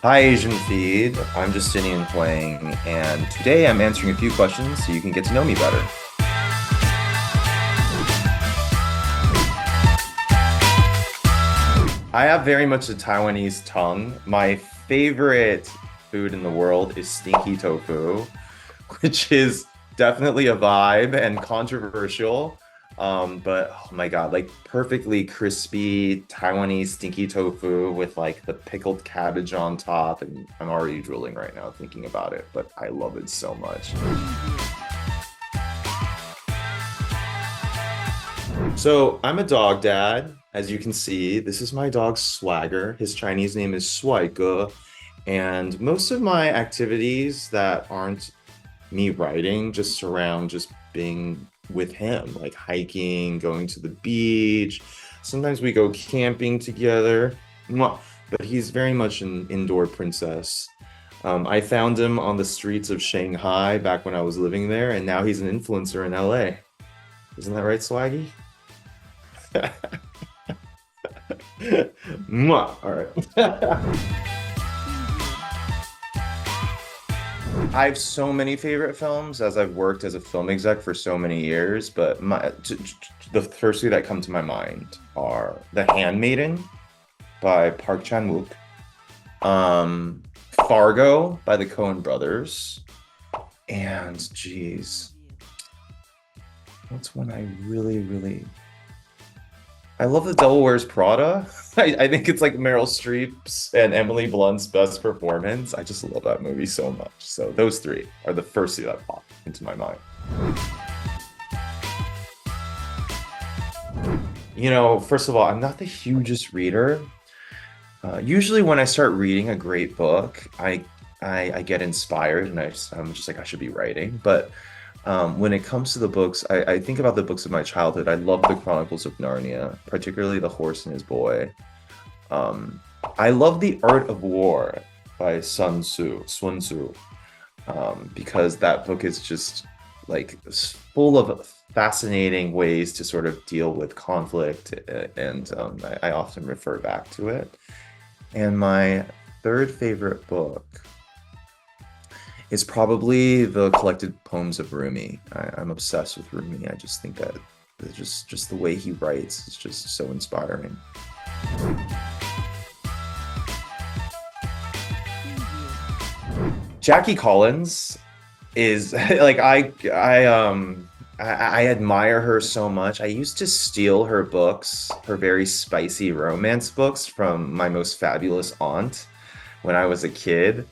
Hi, AsianFeed. I'm Justinian Huang, and today I'm answering a few questions so you can get to know me better. I have very much a Taiwanese tongue. My favorite food in the world is stinky tofu, which is definitely a vibe and controversial. But oh my God, like perfectly crispy Taiwanese stinky tofu with like the pickled cabbage on top. And I'm already drooling right now thinking about it, but I love it so much. So I'm a dog dad. As you can see, this is my dog Swagger. His Chinese name is Swaiger. And most of my activities that aren't me writing just surround just being with him, like hiking, going to the beach. Sometimes we go camping together. Mwah. But he's very much an indoor princess. I found him on the streets of Shanghai back when I was living there, and now he's an influencer in LA. Isn't that right, Swaggy? Mwah. All right. I have so many favorite films as I've worked as a film exec for so many years, but the first two that come to my mind are The Handmaiden by Park Chan-wook, um, Fargo by the Coen brothers, and geez, what's one I I love The Devil Wears Prada. I think it's like Meryl Streep's and Emily Blunt's best performance. I just love that movie so much. So those three are the first two that pop into my mind. First of all, I'm not the hugest reader. Usually when I start reading a great book, I get inspired and I'm just like, I should be writing. But when it comes to the books, I think about the books of my childhood. I love the Chronicles of Narnia, particularly The Horse and His Boy. Um, I love The Art of War by Sun Tzu, because that book is just like full of fascinating ways to sort of deal with conflict, and I often refer back to it. And my third favorite book is probably the collected poems of Rumi. I'm obsessed with Rumi. I just think that just the way he writes is just so inspiring. Jackie Collins is like I admire her so much. I used to steal her books, her very spicy romance books from my most fabulous aunt when I was a kid.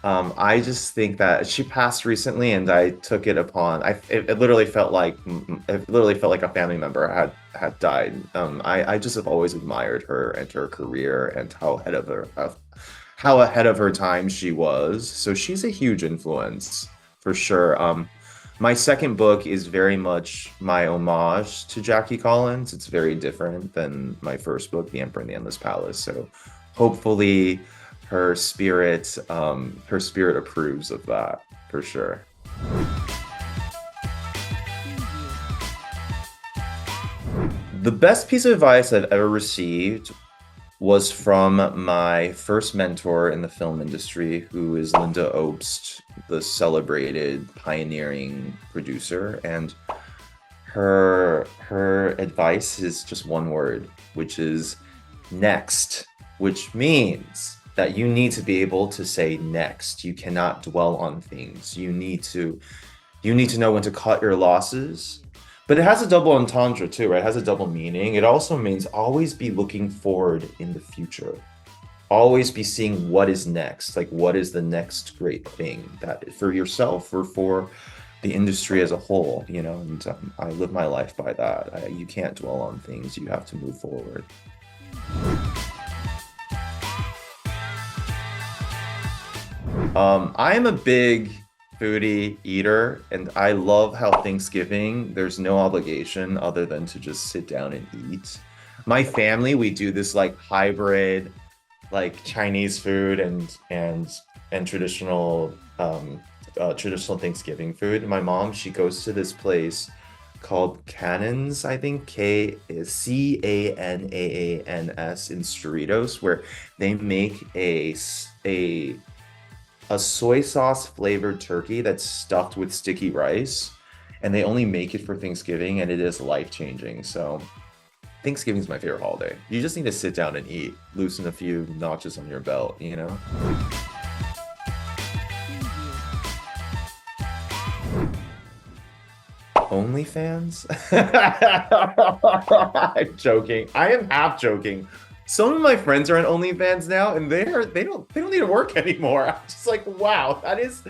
I just think that she passed recently, and I took it upon. It literally felt like a family member had died. I just have always admired her and her career and how ahead of her time she was. So she's a huge influence for sure. My second book is very much my homage to Jackie Collins. It's very different than my first book, The Emperor and the Endless Palace. So hopefully her spirit approves of that for sure. The best piece of advice I've ever received was from my first mentor in the film industry, who is Linda Obst, the celebrated pioneering producer. And her advice is just one word, which is next, which means that you need to be able to say next. You cannot dwell on things. You need to know when to cut your losses. But it has a double entendre too, right? It has a double meaning. It also means always be looking forward in the future. Always be seeing what is next, like what is the next great thing that for yourself or for the industry as a whole, and I live my life by that. You can't dwell on things. You have to move forward. I am a big foodie eater, and I love how Thanksgiving, there's no obligation other than to just sit down and eat. My family, we do this like hybrid, like Chinese food and traditional Thanksgiving food. My mom, she goes to this place called Cannons, I think K is Canaans in Cerritos, where they make a soy sauce flavored turkey that's stuffed with sticky rice, and they only make it for Thanksgiving, and it is life changing. So Thanksgiving is my favorite holiday. You just need to sit down and eat, loosen a few notches on your belt, you know? OnlyFans? I'm joking. I am half joking. Some of my friends are on OnlyFans now, and they don't need to work anymore. I'm just like, wow, that is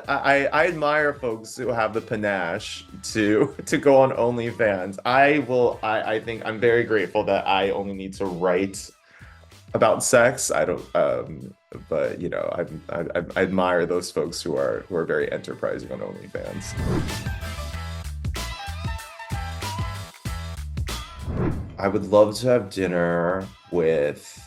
I admire folks who have the panache to go on OnlyFans. I think I'm very grateful that I only need to write about sex. I don't but you know, I admire those folks who are very enterprising on OnlyFans. I would love to have dinner with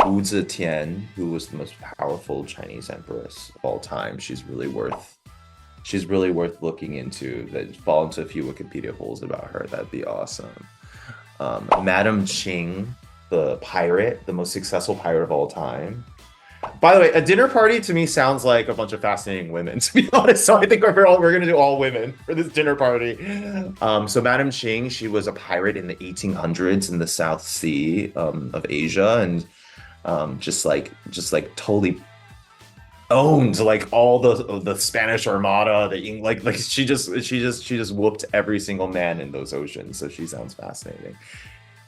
Wu Zetian, who was the most powerful Chinese empress of all time. She's really worth looking into. That fall into a few Wikipedia holes about her. That'd be awesome. Madame Qing, the pirate, the most successful pirate of all time. By the way, a dinner party to me sounds like a bunch of fascinating women, to be honest. So I think we're gonna do all women for this dinner party. So Madame Qing, she was a pirate in the 1800s in the South Sea of Asia, and just like totally owned like all the Spanish Armada, like she just whooped every single man in those oceans. So she sounds fascinating.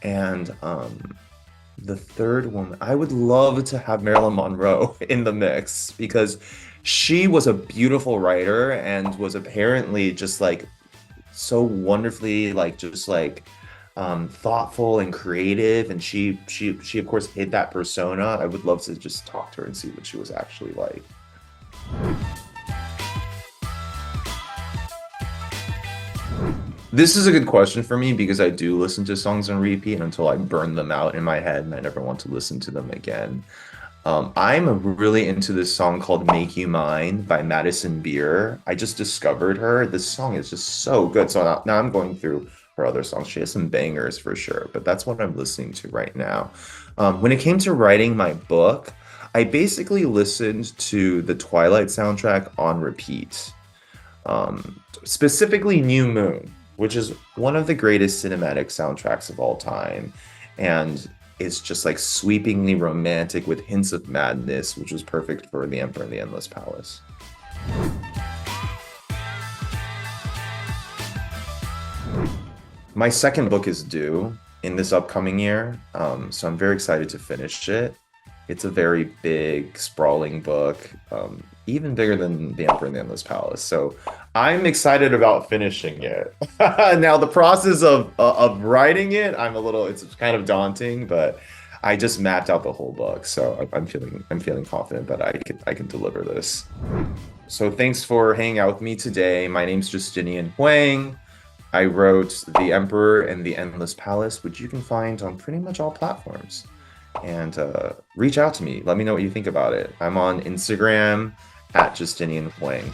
And the third woman, I would love to have Marilyn Monroe in the mix because she was a beautiful writer and was apparently just like so wonderfully like just like thoughtful and creative, and she of course hid that persona. I would love to just talk to her and see what she was actually like. This is a good question for me because I do listen to songs on repeat until I burn them out in my head and I never want to listen to them again. I'm really into this song called Make You Mine by Madison Beer. I just discovered her. This song is just so good. So now I'm going through her other songs. She has some bangers for sure, but that's what I'm listening to right now. When it came to writing my book, I basically listened to the Twilight soundtrack on repeat, specifically New Moon, which is one of the greatest cinematic soundtracks of all time. And it's just like sweepingly romantic with hints of madness, which was perfect for The Emperor and the Endless Palace. My second book is due in this upcoming year, so I'm very excited to finish it. It's a very big, sprawling book, even bigger than The Emperor and the Endless Palace. So I'm excited about finishing it. Now, the process of writing it, it's kind of daunting, but I just mapped out the whole book, so I'm feeling confident that I can deliver this. So thanks for hanging out with me today. My name's Justinian Huang. I wrote The Emperor and the Endless Palace, which you can find on pretty much all platforms. And reach out to me. Let me know what you think about it. I'm on Instagram at Justinian Huang.